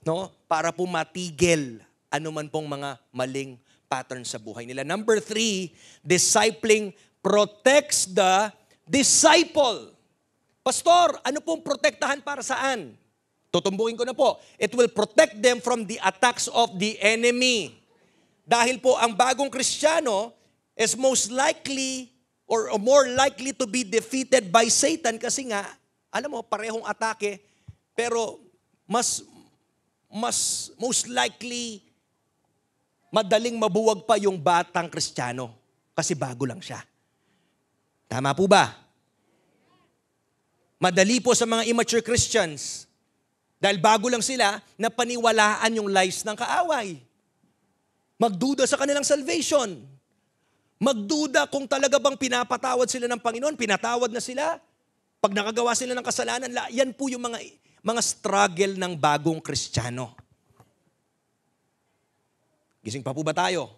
A: no? Para po matigil anuman pong mga maling pattern sa buhay nila. Number 3, discipling protects the disciple. Pastor, ano pong protektahan para saan? Tutumbuhin ko na po. It will protect them from the attacks of the enemy. Dahil po ang bagong Kristiyano is most likely or more likely to be defeated by Satan kasi nga, alam mo, parehong atake, pero most likely madaling mabuwag pa yung batang Kristiyano kasi bago lang siya. Tama po ba? Madali po sa mga immature Christians dahil bago lang sila na paniwalaan yung lies ng kaaway. Magduda sa kanilang salvation. Magduda kung talaga bang pinapatawad sila ng Panginoon, pinatawad na sila. Pag nakagawa sila ng kasalanan, yan po yung mga struggle ng bagong Kristiyano. Gising pa po ba tayo?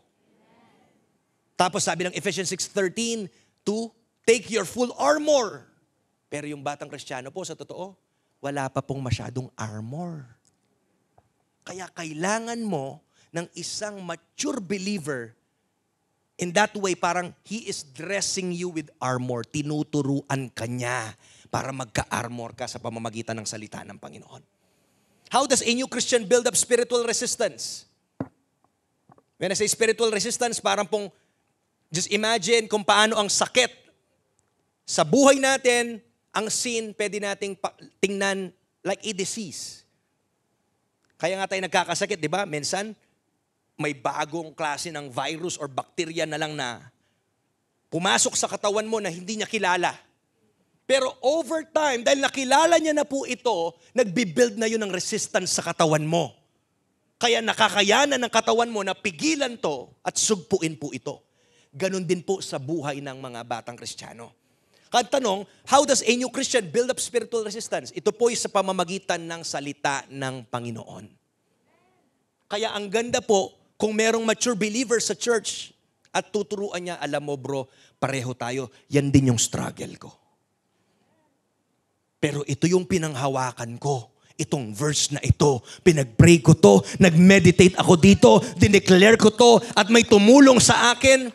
A: Tapos sabi ng Ephesians 6:13, to take your full armor. Pero yung batang Kristiyano po, sa totoo, wala pa pong masyadong armor. Kaya kailangan mo ng isang mature believer. In that way, parang he is dressing you with armor. Tinuturuan ka niya para magka-armor ka sa pamamagitan ng salita ng Panginoon. How does a new Christian build up spiritual resistance? When I say spiritual resistance, parang pong, just imagine kung paano ang sakit sa buhay natin, ang sin, pwede nating tingnan like a disease. Kaya nga tayo nagkakasakit, di ba? Minsan, may bagong klase ng virus or bacteria na lang na pumasok sa katawan mo na hindi niya kilala. Pero over time, dahil nakilala niya na po ito, nagbibuild na yun ng resistance sa katawan mo. Kaya nakakayanan ng katawan mo na pigilan to at sugpuin po ito. Ganon din po sa buhay ng mga batang Kristiyano. Kaya tanong, how does a new Christian build up spiritual resistance? Ito po ay sa pamamagitan ng salita ng Panginoon. Kaya ang ganda po, kung merong mature believer sa church at tuturuan niya, alam mo bro, pareho tayo, yan din yung struggle ko. Pero ito yung pinanghawakan ko. Itong verse na ito, pinag-pray ko to, nag-meditate ako dito, dineclare ko to, at may tumulong sa akin.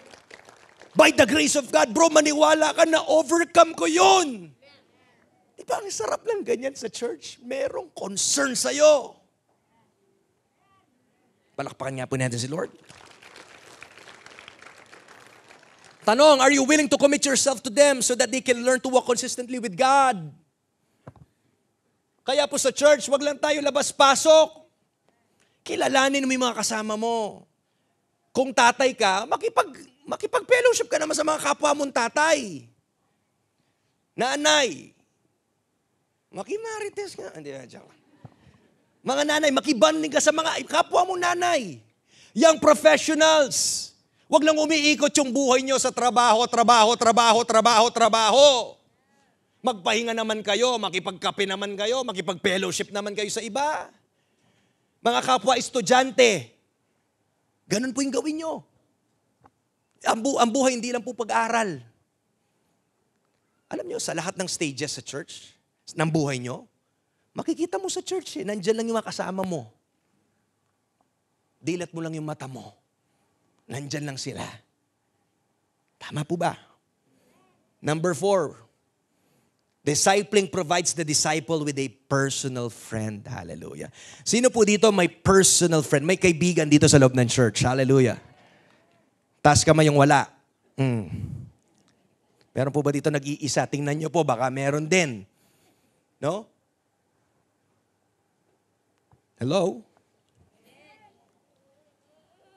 A: By the grace of God, bro, maniwala ka na overcome ko yun. Diba, ang sarap lang ganyan sa church. Merong concern sa'yo. Palakpakan nga po natin si Lord. Tanong, are you willing to commit yourself to them so that they can learn to walk consistently with God? Kaya po sa church, wag lang tayo labas-pasok. Kilalanin mo yung mga kasama mo. Kung tatay ka, makipag-fellowship ka naman sa mga kapwa mong tatay. Nanay, makimarites ka. Hindi na, joke. Mga nanay, makibanding ka sa mga kapwa mong nanay. Young professionals, wag lang umiikot yung buhay nyo sa trabaho. Magpahinga naman kayo, makipagkape naman kayo, makipag-fellowship naman kayo sa iba. Mga kapwa estudyante, ganun po yung gawin nyo. Ang buhay hindi lang po pag-aral. Alam nyo, sa lahat ng stages sa church, ng buhay nyo, makikita mo sa church, nandyan lang yung mga kasama mo. Dilat mo lang yung mata mo. Nandyan lang sila. Tama po ba? Number 4, discipling provides the disciple with a personal friend. Hallelujah. Sino po dito may personal friend? May kaibigan dito sa loob ng church. Hallelujah. Taas kamay yung wala. Meron po ba dito nag-iisa? Tingnan nyo po, baka meron din. No? Hello?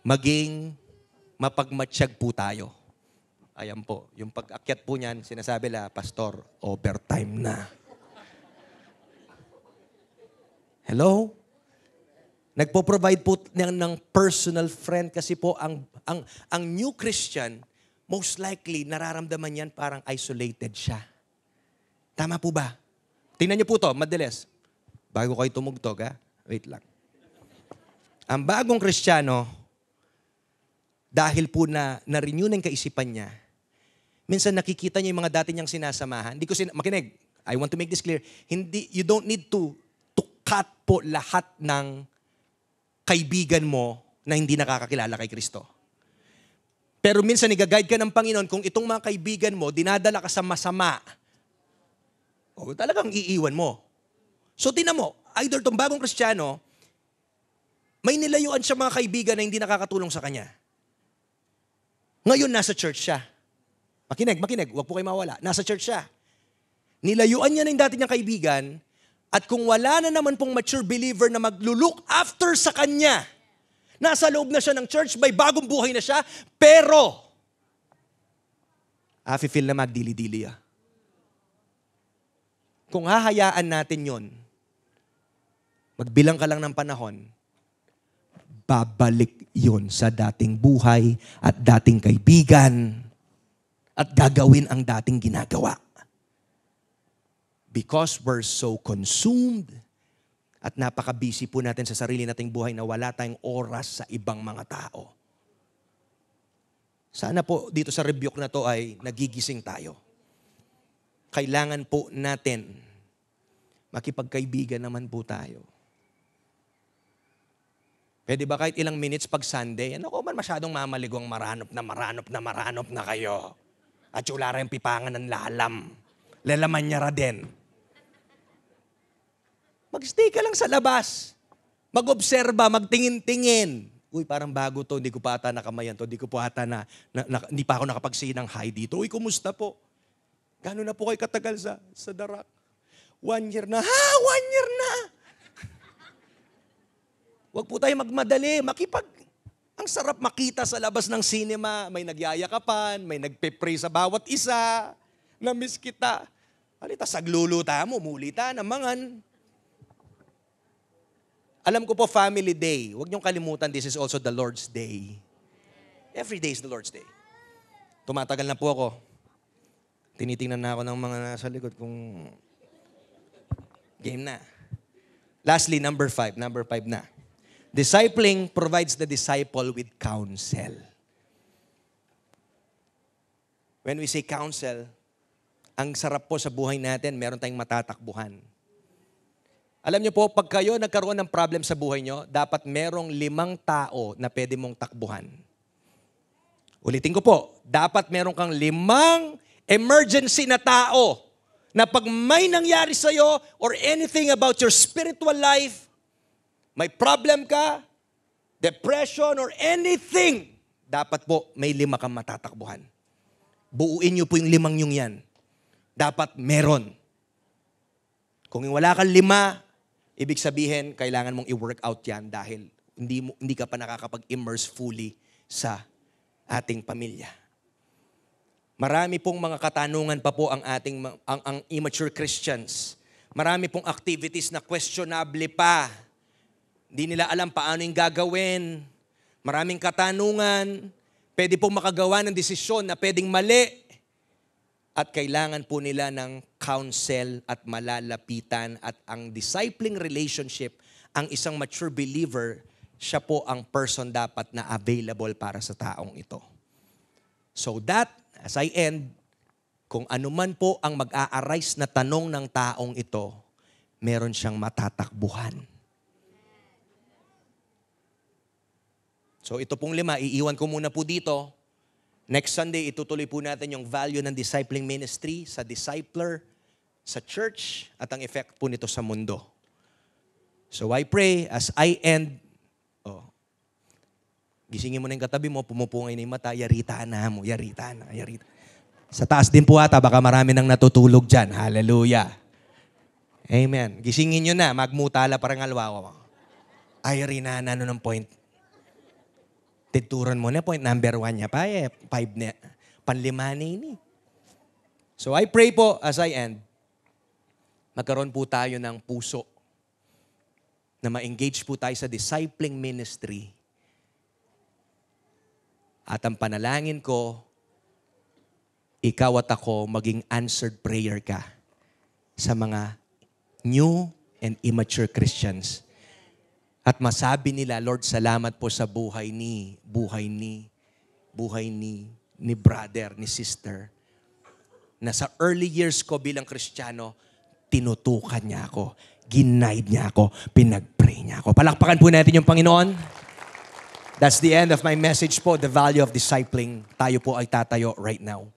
A: Maging mapagmatsyag po tayo. Ayan po, yung pag-akyat po niyan, sinasabi la, Pastor, overtime na. Hello? Nagpo-provide po ng personal friend kasi po ang new Christian, most likely, nararamdaman yan parang isolated siya. Tama po ba? Tingnan niyo po to, madalas. Bago kayo tumugtog, ha? Wait lang. Ang bagong Kristiyano, dahil po na-renew na yung kaisipan niya, minsan nakikita niya yung mga dati niyang sinasamahan. Makinig, I want to make this clear. You don't need to cut po lahat ng kaibigan mo na hindi nakakakilala kay Kristo. Pero minsan nag-guide ka ng Panginoon kung itong mga kaibigan mo, dinadala ka sa masama, talagang iiwan mo. So tinan mo, either tong bagong Kristiyano, may nilayuan siya mga kaibigan na hindi nakakatulong sa kanya. Ngayon, nasa church siya. Makinig, huwag po kayo mawala. Nasa church siya. Nilayuan niya na yung dati niyang kaibigan, at kung wala na naman pong mature believer na maglulook after sa kanya, nasa loob na siya ng church, may bagong buhay na siya, pero, feel na magdili-dili. Kung hahayaan natin yon, magbilang ka lang ng panahon, babalik yon sa dating buhay at dating kaibigan at gagawin ang dating ginagawa. Because we're so consumed at napaka-busy po natin sa sarili nating buhay na wala tayong oras sa ibang mga tao. Sana po dito sa rebuke na to ay nagigising tayo. Kailangan po natin makipagkaibigan naman po tayo. Pwede ba kahit ilang minutes pag Sunday? Ano ko man masyadong mamaligong maranop na kayo. At wala rin pipangan ng lalam. Lalaman niya ra din. Mag-stay ka lang sa labas. Mag-obserba, magtingin-tingin. Uy, parang bago to, hindi ko pa ata nakamayan to, hindi ko pa ata hindi pa ako nakapag-say ng hi dito. Uy, kumusta po? Gano'n na po kayo katagal sa darak? 1 year na. 1 year na! Huwag po tayo magmadali. Ang sarap makita sa labas ng cinema. May nagyayakapan, may nagpe-pray sa bawat isa. Na-miss kita. Alita, sagluluta mo, mulita namangan. Alam ko po, Family Day. Huwag niyong kalimutan, this is also the Lord's Day. Every day is the Lord's Day. Tumatagal na po ako. Tinitingnan na ako ng mga nasa likod kung game na. Lastly, number 5 na. Discipling provides the disciple with counsel. When we say counsel, ang sarap po sa buhay natin, meron tayong matatakbuhan. Alam niyo po, pag kayo nagkaroon ng problem sa buhay niyo, dapat merong 5 tao na pwede mong takbuhan. Ulitin ko po, dapat meron kang 5 emergency na tao na pag may nangyari sa'yo or anything about your spiritual life, may problem ka, depression or anything, dapat po may 5 kang matatakbuhan. Buuin niyo po yung 5 yung yan. Dapat meron. Kung wala kang 5, ibig sabihin, kailangan mong i-work out yan dahil hindi ka pa nakakapag-immerse fully sa ating pamilya. Marami pong mga katanungan pa po ang immature Christians. Marami pong activities na questionable pa. Hindi nila alam paano yung gagawin. Maraming katanungan. Pwede pong makagawa ng desisyon na pwedeng mali. At kailangan po nila ng counsel at malalapitan at ang discipling relationship, ang isang mature believer, siya po ang person dapat na available para sa taong ito. So that, as I end, kung anuman po ang mag-a-arise na tanong ng taong ito, meron siyang matatakbuhan. So ito pong 5, iiwan ko muna po dito. Next Sunday, itutuloy po natin yung value ng discipling ministry sa discipler, sa church, at ang effect po nito sa mundo. So I pray as I end, gisingin mo na yung katabi mo, pumupungay na yung mata, yarita na mo, yarita. Sa taas din po ata, baka marami nang natutulog dyan. Hallelujah. Amen. Gisingin nyo na, magmutala parang alwawa. Ay, rin na ng point. Tituran mo na, point number 1 niya pa 5 na, panlima na ini. So I pray po, as I end, magkaroon po tayo ng puso na ma-engage po tayo sa discipling ministry. At ang panalangin ko, ikaw at ako maging answered prayer ka sa mga new and immature Christians. At masabi nila, Lord, salamat po sa buhay ni buhay ni brother, ni sister, na sa early years ko bilang Kristiyano, tinutukan niya ako, ginaid niya ako, pinag-pray niya ako. Palakpakan po natin yung Panginoon. That's the end of my message po, the value of discipling. Tayo po ay tatayo right now.